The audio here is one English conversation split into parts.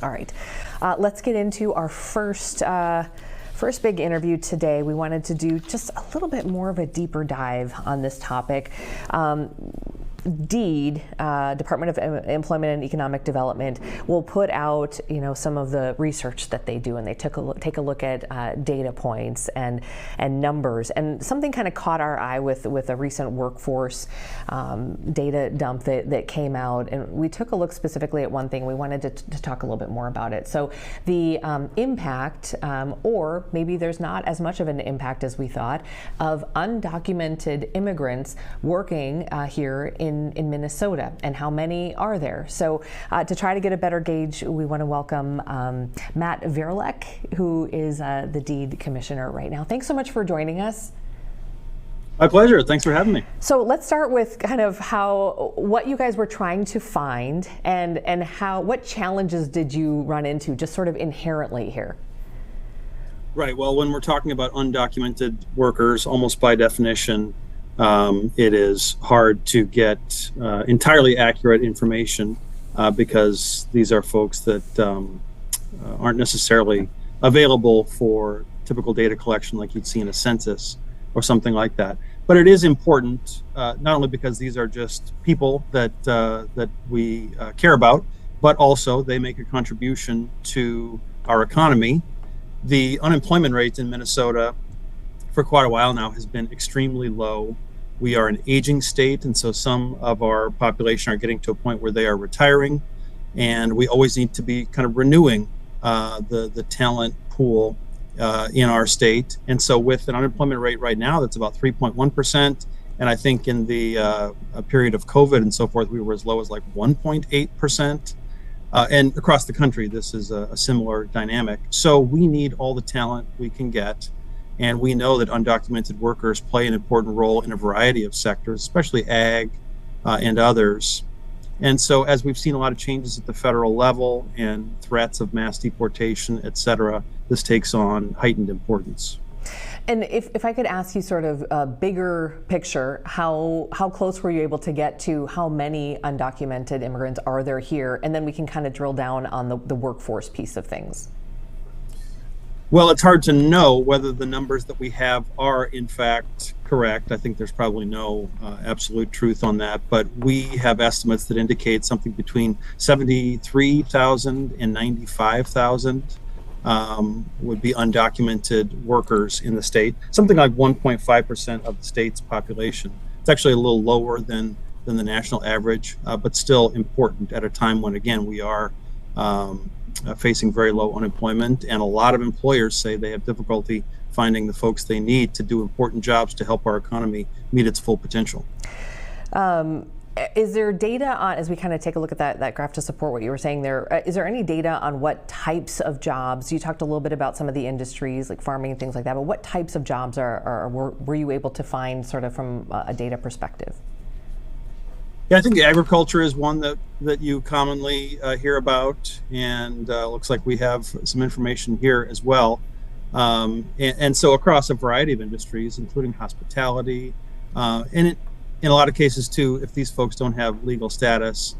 All right, let's get into our first big interview today. We wanted to do just a little bit more of a deeper dive on this topic. DEED, Department of Employment and Economic Development, will put out, some of the research that they do, and they take a look at data points and numbers. And something kind of caught our eye with a recent workforce data dump that came out, and we took a look specifically at one thing. We wanted to talk a little bit more about it. So the impact, or maybe there's not as much of an impact as we thought, of undocumented immigrants working here in Minnesota, and how many are there. So to try to get a better gauge, we want to welcome Matt Varilek, who is the DEED commissioner right now. Thanks so much for joining us. My pleasure. Thanks for having me. So let's start with kind of what you guys were trying to find, and what challenges did you run into just sort of inherently here? Right. Well, when we're talking about undocumented workers, almost by definition, it is hard to get entirely accurate information because these are folks that aren't necessarily available for typical data collection like you'd see in a census or something like that. But it is important, not only because these are just people that we care about, but also they make a contribution to our economy. The unemployment rate in Minnesota for quite a while now has been extremely low. We are an aging state, and so some of our population are getting to a point where they are retiring, and we always need to be kind of renewing the talent pool in our state. And so with an unemployment rate right now that's about 3.1%, and I think in the period of COVID and so forth, we were as low as like 1.8%. And across the country, this is a similar dynamic. So we need all the talent we can get. And we know that undocumented workers play an important role in a variety of sectors, especially ag and others. And so as we've seen a lot of changes at the federal level and threats of mass deportation, et cetera, this takes on heightened importance. And if I could ask you sort of a bigger picture, how close were you able to get to how many undocumented immigrants are there here? And then we can kind of drill down on the workforce piece of things. Well, it's hard to know whether the numbers that we have are in fact correct. I think there's probably no absolute truth on that, but we have estimates that indicate something between 73,000 and 95,000 would be undocumented workers in the state, something like 1.5% of the state's population. It's actually a little lower than the national average, but still important at a time when, again, we are facing very low unemployment, and a lot of employers say they have difficulty finding the folks they need to do important jobs to help our economy meet its full potential. Is there data on, as we kind of take a look at that graph to support what you were saying there, is there any data on what types of jobs? You talked a little bit about some of the industries like farming and things like that, but what types of jobs were you able to find sort of from a data perspective? Yeah, I think agriculture is one that you commonly hear about, and looks like we have some information here as well. And so across a variety of industries, including hospitality, and in a lot of cases too, if these folks don't have legal status,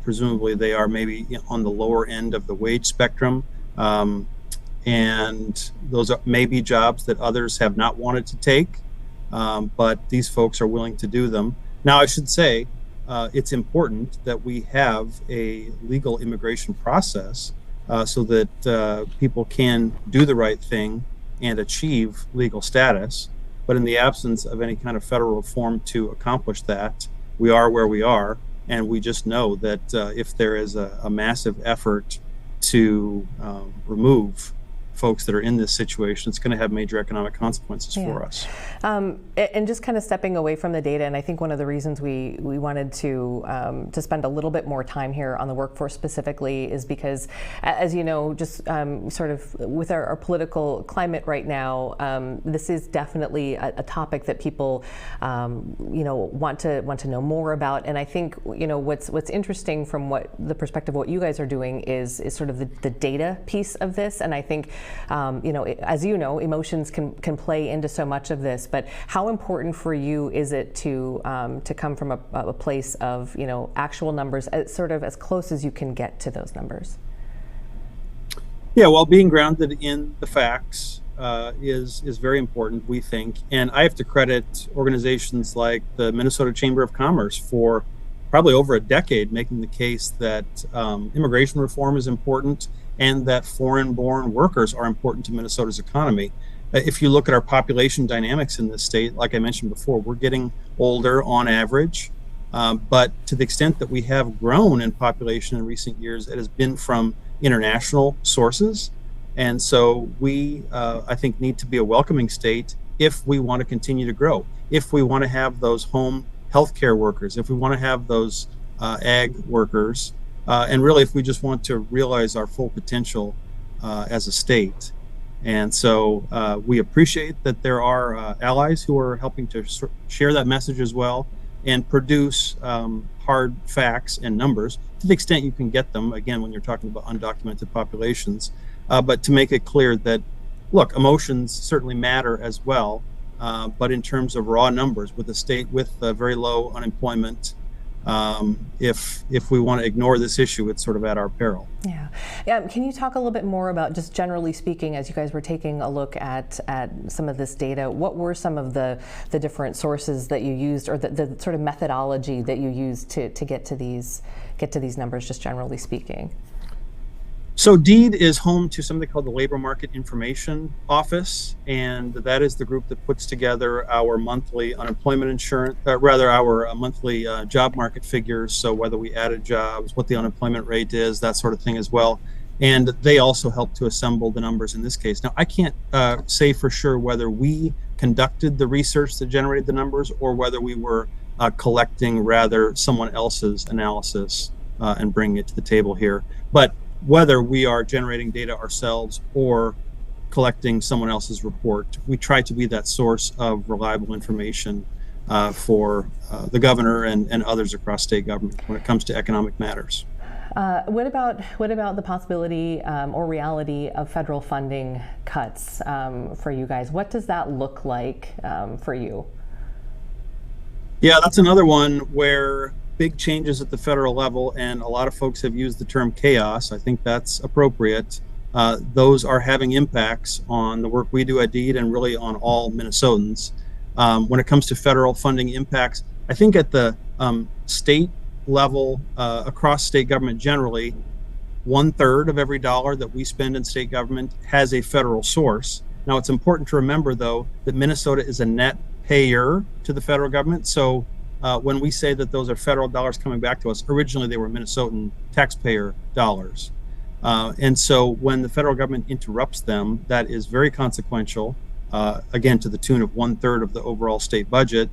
presumably they are maybe on the lower end of the wage spectrum. And those are maybe jobs that others have not wanted to take, but these folks are willing to do them. Now, I should say, it's important that we have a legal immigration process so that people can do the right thing and achieve legal status. But in the absence of any kind of federal reform to accomplish that, we are where we are. And we just know that if there is a massive effort to remove folks that are in this situation, it's going to have major economic consequences for us. And just kind of stepping away from the data, and I think one of the reasons we wanted to spend a little bit more time here on the workforce specifically is because, as you know, just sort of with our political climate right now, this is definitely a topic that people want to know more about. And I think what's interesting from the perspective of what you guys are doing is sort of the data piece of this. And I think as you know, emotions can play into so much of this, but how important for you is it to come from a place of actual numbers, sort of as close as you can get to those numbers? Yeah, well, being grounded in the facts is very important, we think. And I have to credit organizations like the Minnesota Chamber of Commerce for probably over a decade making the case that immigration reform is important and that foreign-born workers are important to Minnesota's economy. If you look at our population dynamics in this state, like I mentioned before, we're getting older on average. But to the extent that we have grown in population in recent years, it has been from international sources. And so we, I think, need to be a welcoming state if we want to continue to grow, if we want to have those home healthcare workers, if we want to have those ag workers, and really if we just want to realize our full potential as a state. And so we appreciate that there are allies who are helping to share that message as well and produce hard facts and numbers to the extent you can get them, again, when you're talking about undocumented populations, but to make it clear that, look, emotions certainly matter as well, but in terms of raw numbers, with a state with very low unemployment, if we want to ignore this issue, it's sort of at our peril. Yeah. Can you talk a little bit more about, just generally speaking, as you guys were taking a look at some of this data, what were some of the different sources that you used, or the sort of methodology that you used to get to these numbers, just generally speaking? So DEED is home to something called the Labor Market Information Office, and that is the group that puts together our monthly unemployment insurance, our monthly job market figures. So whether we added jobs, what the unemployment rate is, that sort of thing as well. And they also help to assemble the numbers in this case. Now, I can't say for sure whether we conducted the research that generated the numbers or whether we were collecting rather someone else's analysis and bringing it to the table here. But whether we are generating data ourselves or collecting someone else's report, we try to be that source of reliable information for the governor and others across state government when it comes to economic matters. What about the possibility or reality of federal funding cuts for you guys? What does that look like for you? Yeah, that's another one where big changes at the federal level, and a lot of folks have used the term chaos. I think that's appropriate. Those are having impacts on the work we do at DEED and really on all Minnesotans. When it comes to federal funding impacts, I think at the state level, across state government generally, 1/3 of every dollar that we spend in state government has a federal source. Now, it's important to remember, though, that Minnesota is a net payer to the federal government. So when we say that those are federal dollars coming back to us, originally they were Minnesotan taxpayer dollars. And so when the federal government interrupts them, that is very consequential, again, to the tune of 1/3 of the overall state budget,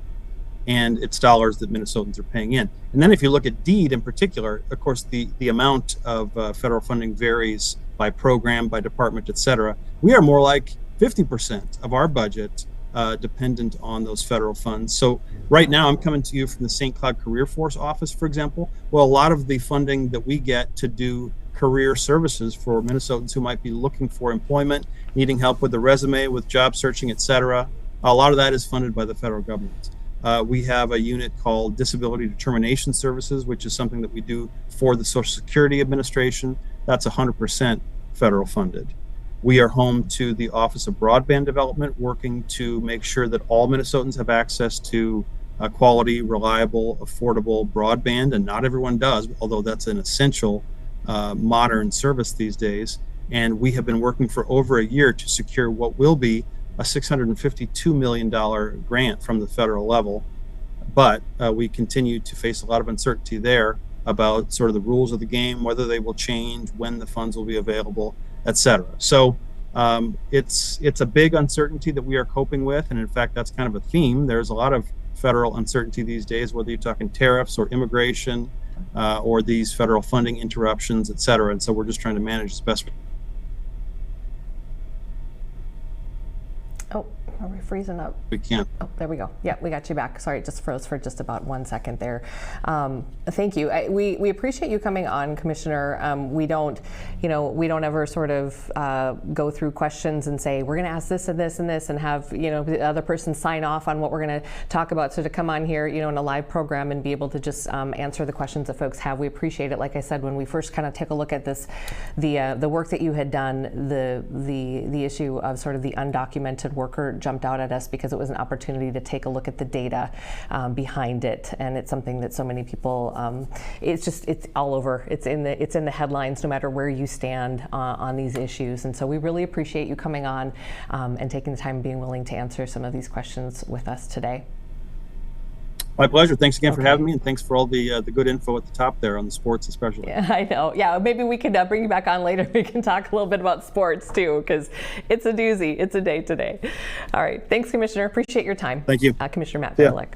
and it's dollars that Minnesotans are paying in. And then if you look at DEED in particular, of course, the amount of federal funding varies by program, by department, et cetera. We are more like 50% of our budget dependent on those federal funds. So right now I'm coming to you from the St. Cloud Career Force office, for example. Well, a lot of the funding that we get to do career services for Minnesotans who might be looking for employment, needing help with the resume, with job searching, et cetera, a lot of that is funded by the federal government. We have a unit called Disability Determination Services, which is something that we do for the Social Security Administration. That's 100% federal funded. We are home to the Office of Broadband Development, working to make sure that all Minnesotans have access to quality, reliable, affordable broadband, and not everyone does, although that's an essential modern service these days. And we have been working for over a year to secure what will be a $652 million grant from the federal level. But we continue to face a lot of uncertainty there about sort of the rules of the game, whether they will change, when the funds will be available, et cetera. So it's a big uncertainty that we are coping with. And in fact, that's kind of a theme. There's a lot of federal uncertainty these days, whether you're talking tariffs or immigration or these federal funding interruptions, et cetera. And so we're just trying to manage as best. Oh, Are we freezing up? We can't. Oh, there we go. Yeah, we got you back. Sorry, it just froze for just about 1 second there. Thank you. We appreciate you coming on, Commissioner. We don't ever sort of go through questions and say, we're going to ask this and this and this and have, the other person sign off on what we're going to talk about. So to come on here, in a live program and be able to just answer the questions that folks have, we appreciate it. Like I said, when we first kind of take a look at this, the work that you had done, the issue of sort of the undocumented worker jumped out at us because it was an opportunity to take a look at the data behind it, and it's something that so many people, it's all over. It's in the headlines, no matter where you stand on these issues. And so we really appreciate you coming on and taking the time and being willing to answer some of these questions with us today. My pleasure. Thanks again for having me, and thanks for all the good info at the top there on the sports especially. Yeah, I know. Yeah, maybe we can bring you back on later. We can talk a little bit about sports too, because it's a doozy. It's a day today. All right. Thanks, Commissioner. Appreciate your time. Thank you. Commissioner Matt Varilek.